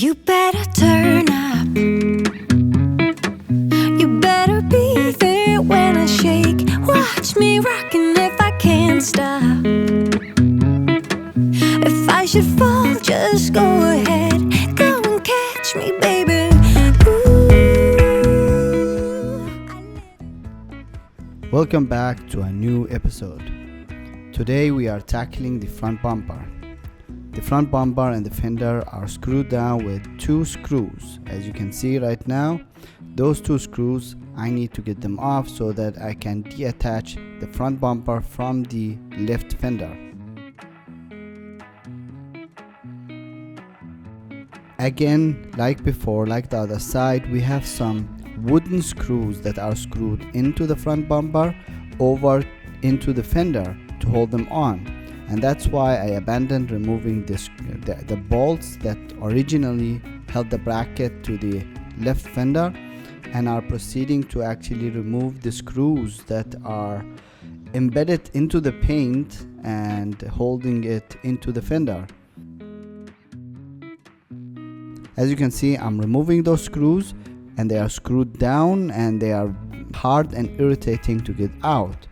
You better turn up. You better be there when I shake. Watch me rockin' if I can't stop. If I should fall, just go ahead. Go and catch me, baby. Welcome back to a new episode. Today we are tackling the front bumper. The front bumper and the fender are screwed down with two screws. As you can see right now, those two screws, I need to get them off so that I can detach the front bumper from the left fender. Again, like before, like the other side, we have some wooden screws that are screwed into the front bumper over into the fender to hold them on. And that's why I abandoned removing the bolts that originally held the bracket to the left fender, and are proceeding to actually remove the screws that are embedded into the paint and holding it into the fender. As you can see, I'm removing those screws, and they are screwed down and they are hard and irritating to get out.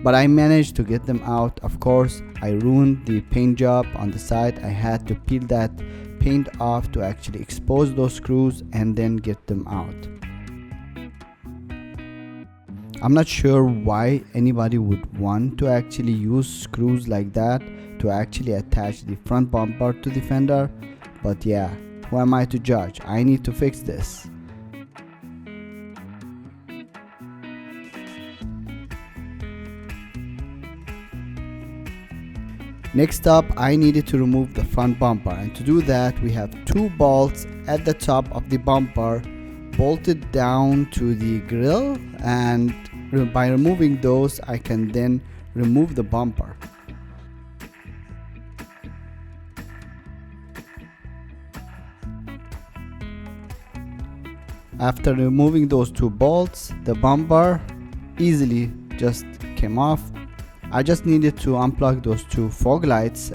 But I managed to get them out. Of course, I ruined the paint job on the side. I had to peel that paint off to actually expose those screws and then get them out. I'm not sure why anybody would want to actually use screws like that to actually attach the front bumper to the fender, but yeah, who am I to judge? I need to fix this. Next up, I needed to remove the front bumper, and to do that we have two bolts at the top of the bumper bolted down to the grill, and by removing those I can then remove the bumper. After removing those two bolts, the bumper easily just came off. I just needed to unplug those two fog lights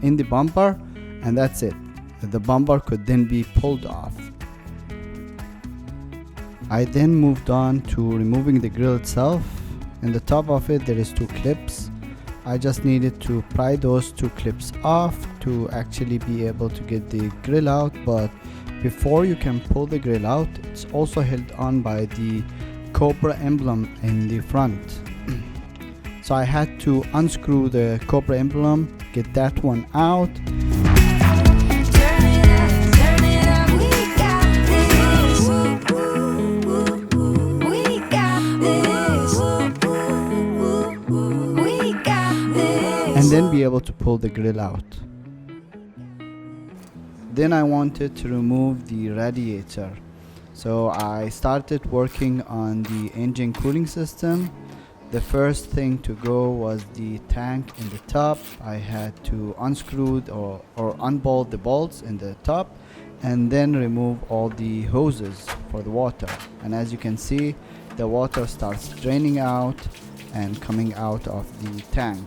in the bumper, and that's it. The bumper could then be pulled off. I then moved on to removing the grill itself. In the top of it there is two clips. I just needed to pry those two clips off to actually be able to get the grill out, but before you can pull the grill out, it's also held on by the Cobra emblem in the front. So I had to unscrew the Cobra emblem, get that one out. And then be able to pull the grill out. Then I wanted to remove the radiator. So I started working on the engine cooling system. The first thing to go was the tank in the top. I had to unscrew or unbolt the bolts in the top, and then remove all the hoses for the water. And as you can see, the water starts draining out and coming out of the tank.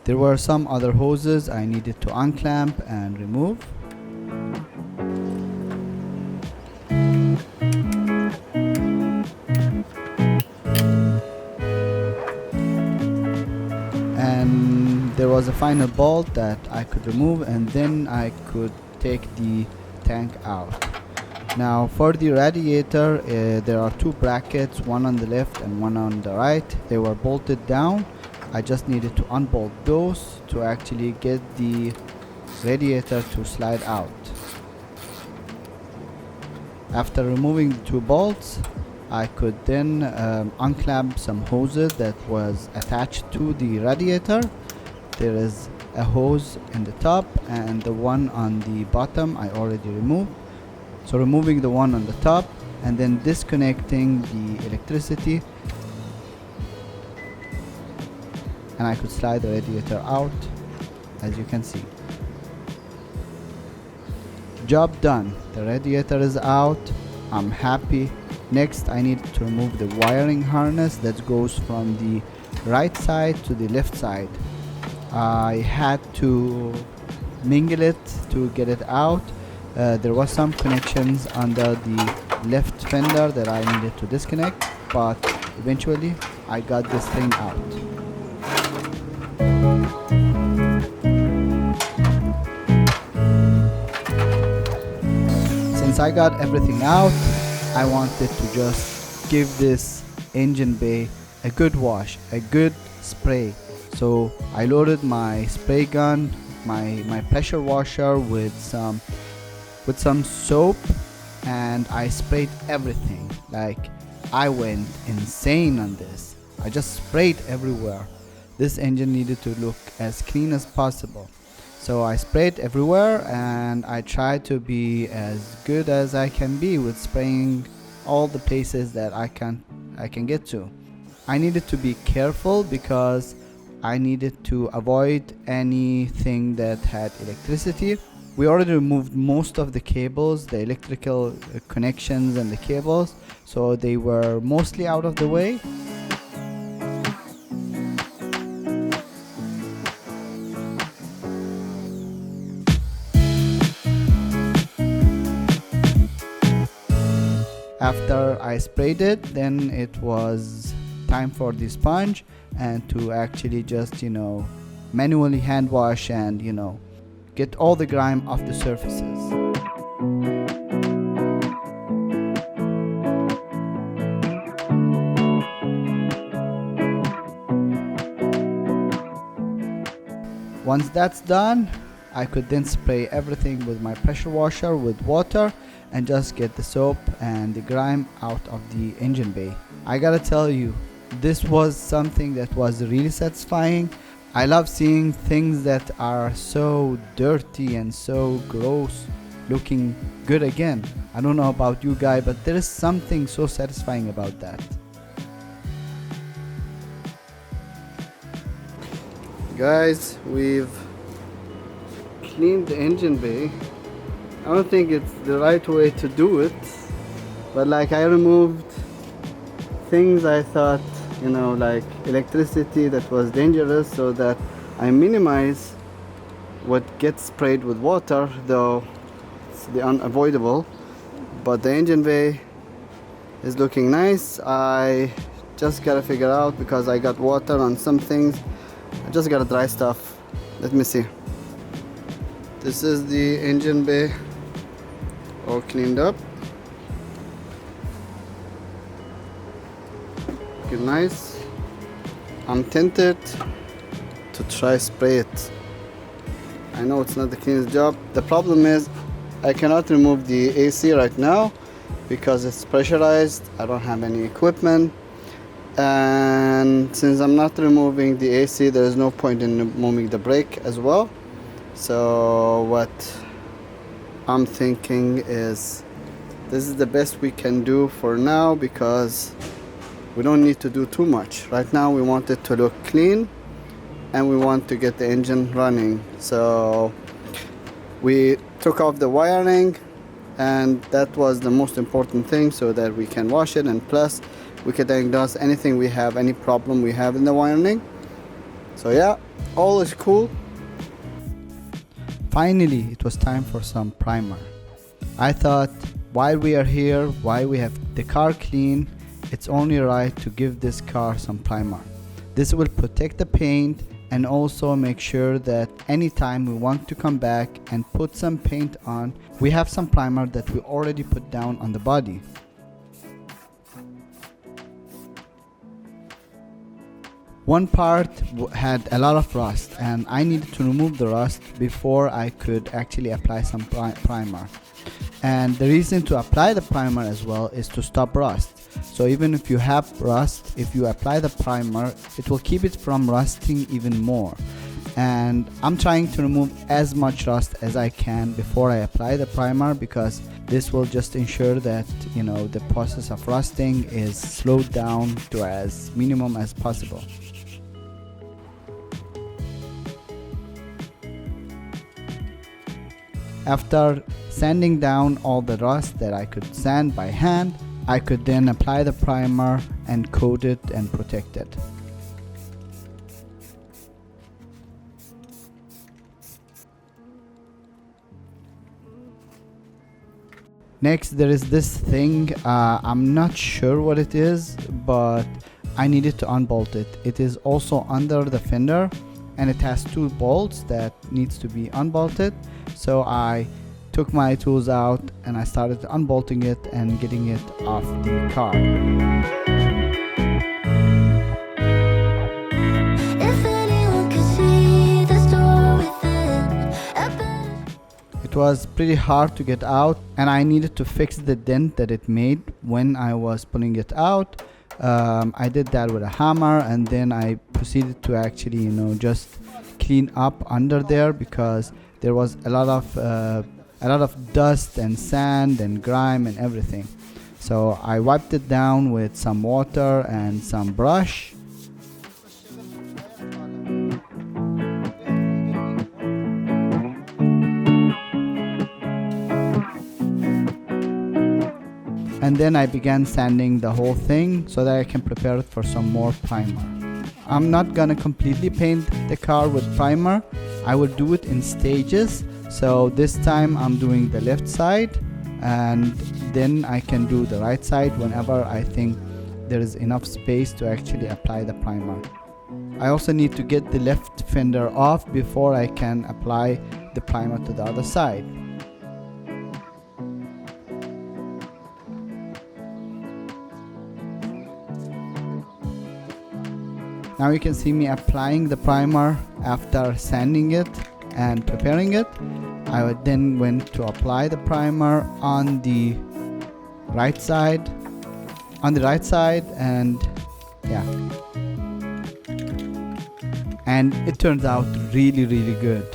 There were some other hoses I needed to unclamp and remove. And there was a final bolt that I could remove, and then I could take the tank out. Now for the radiator, there are two brackets, one on the left and one on the right. They were bolted down. I just needed to unbolt those to actually get the radiator to slide out. After removing the two bolts, I could then unclamp some hoses that was attached to the radiator. There is a hose in the top, and the one on the bottom I already removed. So removing the one on the top and then disconnecting the electricity, and I could slide the radiator out, as you can see. Job done. The radiator is out. I'm happy. Next, I need to remove the wiring harness that goes from the right side to the left side. I had to mingle it to get it out. There was some connections under the left fender that I needed to disconnect, but eventually I got this thing out. Since I got everything out, I wanted to just give this engine bay a good wash, a good spray. So I loaded my spray gun, my pressure washer with some soap, and I sprayed everything. Like, I went insane on this. I just sprayed everywhere. This engine needed to look as clean as possible. So I sprayed everywhere, and I tried to be as good as I can be with spraying all the places that I can get to. I needed to be careful because I needed to avoid anything that had electricity. We already removed most of the cables, the electrical connections and the cables, so they were mostly out of the way. After I sprayed it, then it was time for the sponge and to actually just, manually hand wash and, get all the grime off the surfaces. Once that's done, I could then spray everything with my pressure washer with water and just get the soap and the grime out of the engine bay. I gotta tell you, this was something that was really satisfying. I love seeing things that are so dirty and so gross looking good again. I don't know about you guys, but there is something so satisfying about that. Guys, we've cleaned the engine bay. I don't think it's the right way to do it, but like, I removed things I thought, like electricity that was dangerous, so that I minimize what gets sprayed with water, though it's the unavoidable. But the engine bay is looking nice. I just gotta figure out, because I got water on some things, I just gotta dry stuff. Let me see. This is the engine bay all cleaned up. Looking nice. I'm tempted to try spray it. I know it's not the cleanest job. The problem is I cannot remove the AC right now because it's pressurized. I don't have any equipment, and since I'm not removing the AC, there is no point in removing the brake as well. So what I'm thinking is, this is the best we can do for now, because we don't need to do too much. Right now we want it to look clean and we want to get the engine running. So we took off the wiring, and that was the most important thing, so that we can wash it, and plus we can diagnose anything we have, any problem we have in the wiring. So yeah, all is cool. Finally, it was time for some primer. I thought, while we are here, while we have the car clean, it's only right to give this car some primer. This will protect the paint and also make sure that anytime we want to come back and put some paint on, we have some primer that we already put down on the body. One part had a lot of rust, and I needed to remove the rust before I could actually apply some primer. And the reason to apply the primer as well is to stop rust. So even if you have rust, if you apply the primer, it will keep it from rusting even more. And I'm trying to remove as much rust as I can before I apply the primer, because this will just ensure that the process of rusting is slowed down to as minimum as possible. After sanding down all the rust that I could sand by hand, I could then apply the primer and coat it and protect it. Next, there is this thing, I'm not sure what it is, but I needed to unbolt it. It is also under the fender, and it has 2 bolts that needs to be unbolted. So I took my tools out and I started unbolting it and getting it off the car. If anyone could see the store within, I bet. It was pretty hard to get out, and I needed to fix the dent that it made when I was pulling it out. I did that with a hammer, and then I proceeded to actually, just clean up under there, because there was a lot of dust and sand and grime and everything. So I wiped it down with some water and some brush. And then I began sanding the whole thing so that I can prepare it for some more primer. I'm not gonna completely paint the car with primer. I will do it in stages. So this time I'm doing the left side, and then I can do the right side whenever I think there is enough space to actually apply the primer. I also need to get the left fender off before I can apply the primer to the other side. Now you can see me applying the primer after sanding it and preparing it. I then went to apply the primer on the right side, and yeah. And it turns out really, really good.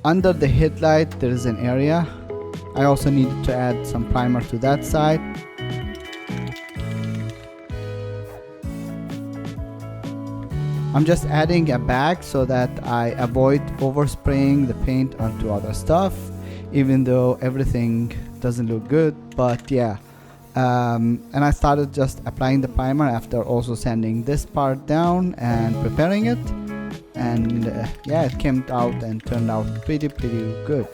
Under the headlight there is an area. I also needed to add some primer to that side. I'm just adding a bag so that I avoid overspraying the paint onto other stuff, even though everything doesn't look good. But yeah, and I started just applying the primer after also sanding this part down and preparing it. And yeah, it came out and turned out pretty good.